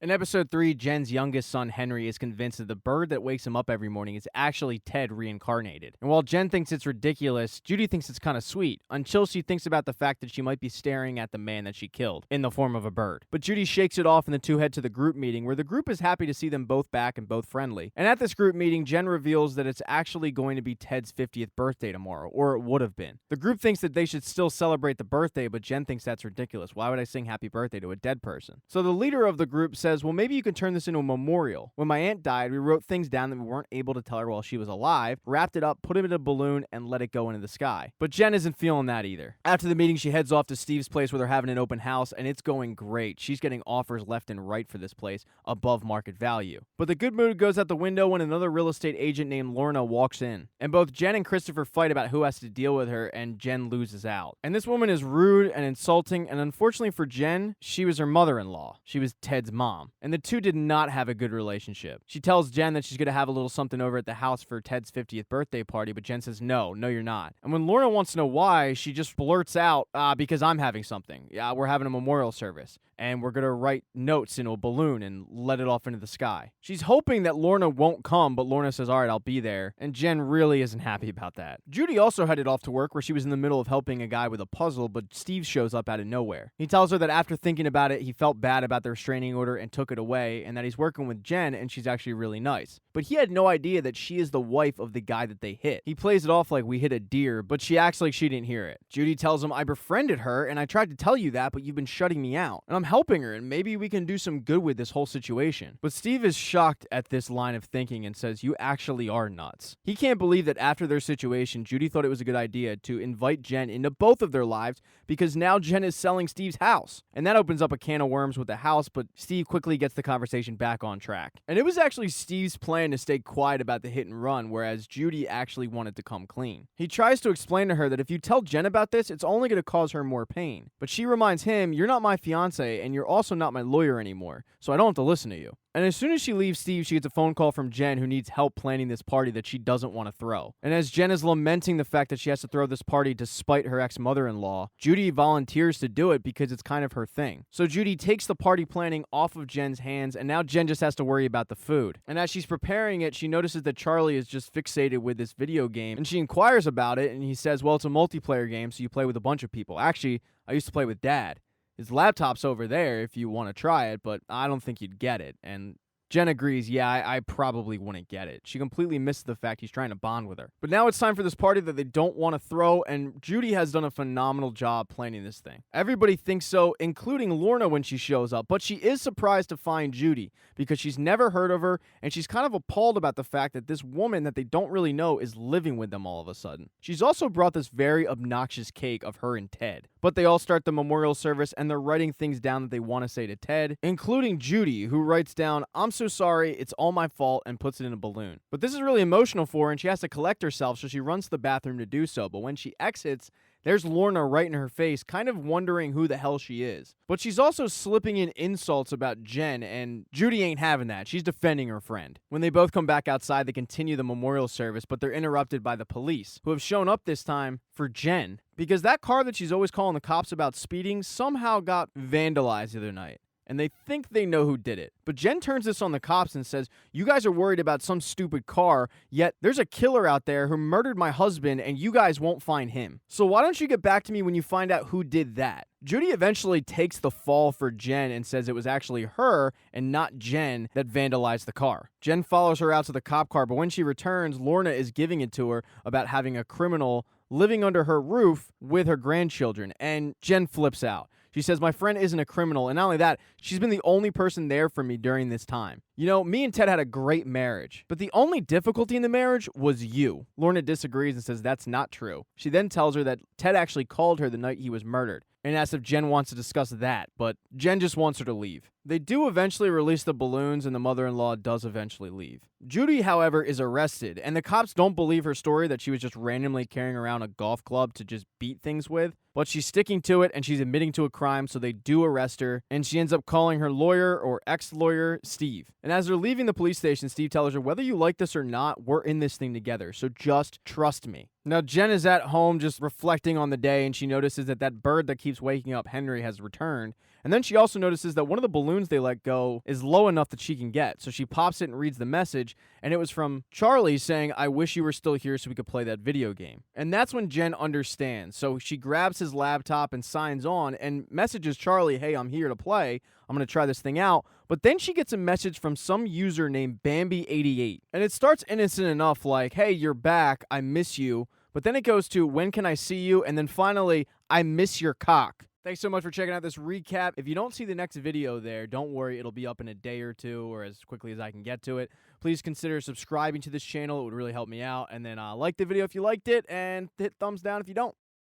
In episode 3, Jen's youngest son, Henry, is convinced that the bird that wakes him up every morning is actually Ted reincarnated. And while Jen thinks it's ridiculous, Judy thinks it's kind of sweet, until she thinks about the fact that she might be staring at the man that she killed, in the form of a bird. But Judy shakes it off and the two head to the group meeting, where the group is happy to see them both back and both friendly. And at this group meeting, Jen reveals that it's actually going to be Ted's 50th birthday tomorrow, or it would have been. The group thinks that they should still celebrate the birthday, but Jen thinks that's ridiculous. Why would I sing happy birthday to a dead person? So the leader of the group says, well, maybe you can turn this into a memorial. When my aunt died, we wrote things down that we weren't able to tell her while she was alive, wrapped it up, put it in a balloon, and let it go into the sky. But Jen isn't feeling that either. After the meeting, she heads off to Steve's place where they're having an open house, and it's going great. She's getting offers left and right for this place, above market value. But the good mood goes out the window when another real estate agent named Lorna walks in. And both Jen and Christopher fight about who has to deal with her, and Jen loses out. And this woman is rude and insulting, and unfortunately for Jen, she was her mother-in-law. She was Ted's mom. And the two did not have a good relationship. She tells Jen that she's going to have a little something over at the house for Ted's 50th birthday party, but Jen says, no, you're not. And when Lorna wants to know why, she just blurts out, because I'm having something. Yeah, we're having a memorial service, and we're going to write notes in a balloon and let it off into the sky. She's hoping that Lorna won't come, but Lorna says, all right, I'll be there. And Jen really isn't happy about that. Judy also headed off to work, where she was in the middle of helping a guy with a puzzle, but Steve shows up out of nowhere. He tells her that after thinking about it, he felt bad about the restraining order and took it away, and that he's working with Jen, and she's actually really nice. But he had no idea that she is the wife of the guy that they hit. He plays it off like we hit a deer, but she acts like she didn't hear it. Judy tells him, I befriended her, and I tried to tell you that, but you've been shutting me out. And I'm helping her, and maybe we can do some good with this whole situation. But Steve is shocked at this line of thinking and says, you actually are nuts. He can't believe that after their situation, Judy thought it was a good idea to invite Jen into both of their lives, because now Jen is selling Steve's house. And that opens up a can of worms with the house, but Steve quickly gets the conversation back on track. And it was actually Steve's plan to stay quiet about the hit and run, whereas Judy actually wanted to come clean. He tries to explain to her that if you tell Jen about this, it's only going to cause her more pain. But she reminds him, you're not my fiance, and you're also not my lawyer anymore, so I don't have to listen to you. And as soon as she leaves Steve, she gets a phone call from Jen, who needs help planning this party that she doesn't want to throw. And as Jen is lamenting the fact that she has to throw this party despite her ex-mother-in-law, Judy volunteers to do it because it's kind of her thing. So Judy takes the party planning off of Jen's hands, and now Jen just has to worry about the food. And as she's preparing it, she notices that Charlie is just fixated with this video game, and she inquires about it, and he says, well, it's a multiplayer game, so you play with a bunch of people. Actually, I used to play with Dad. His laptop's over there if you want to try it, but I don't think you'd get it. And Jen agrees, yeah, I probably wouldn't get it. She completely misses the fact he's trying to bond with her. But now it's time for this party that they don't want to throw, and Judy has done a phenomenal job planning this thing. Everybody thinks so, including Lorna when she shows up, but she is surprised to find Judy, because she's never heard of her, and she's kind of appalled about the fact that this woman that they don't really know is living with them all of a sudden. She's also brought this very obnoxious cake of her and Ted. But they all start the memorial service, and they're writing things down that they want to say to Ted, including Judy, who writes down, I'm so sorry, it's all my fault, and puts it in a balloon. But this is really emotional for her, and she has to collect herself, so she runs to the bathroom to do so. But when she exits, there's Lorna right in her face, kind of wondering who the hell she is. But she's also slipping in insults about Jen, and Judy ain't having that. She's defending her friend. When they both come back outside, they continue the memorial service, but they're interrupted by the police, who have shown up this time for Jen, because that car that she's always calling the cops about speeding somehow got vandalized the other night. And they think they know who did it. But Jen turns this on the cops and says, you guys are worried about some stupid car, yet there's a killer out there who murdered my husband, and you guys won't find him. So why don't you get back to me when you find out who did that? Judy eventually takes the fall for Jen and says it was actually her and not Jen that vandalized the car. Jen follows her out to the cop car, but when she returns, Lorna is giving it to her about having a criminal living under her roof with her grandchildren, and Jen flips out. She says, my friend isn't a criminal, and not only that, she's been the only person there for me during this time. You know, me and Ted had a great marriage, but the only difficulty in the marriage was you. Lorna disagrees and says that's not true. She then tells her that Ted actually called her the night he was murdered, and asks if Jen wants to discuss that, but Jen just wants her to leave. They do eventually release the balloons, and the mother-in-law does eventually leave. Judy, however, is arrested, and the cops don't believe her story that she was just randomly carrying around a golf club to just beat things with, but she's sticking to it, and she's admitting to a crime, so they do arrest her, and she ends up calling her lawyer, or ex-lawyer, Steve. And as they're leaving the police station, Steve tells her, whether you like this or not, we're in this thing together, so just trust me. Now, Jen is at home just reflecting on the day, and she notices that that bird that keeps waking up Henry has returned, And then she also notices that one of the balloons they let go is low enough that she can get. So she pops it and reads the message, and it was from Charlie saying, "I wish you were still here so we could play that video game." And that's when Jen understands. So she grabs his laptop and signs on and messages Charlie, "Hey, I'm here to play. I'm going to try this thing out." But then she gets a message from some user named Bambi88. And it starts innocent enough, like, "Hey, you're back. I miss you." But then it goes to, "When can I see you?" And then finally, "I miss your cock." Thanks so much for checking out this recap. If you don't see the next video there, don't worry. It'll be up in a day or two or as quickly as I can get to it. Please consider subscribing to this channel. It would really help me out. And then like the video if you liked it and hit thumbs down if you don't.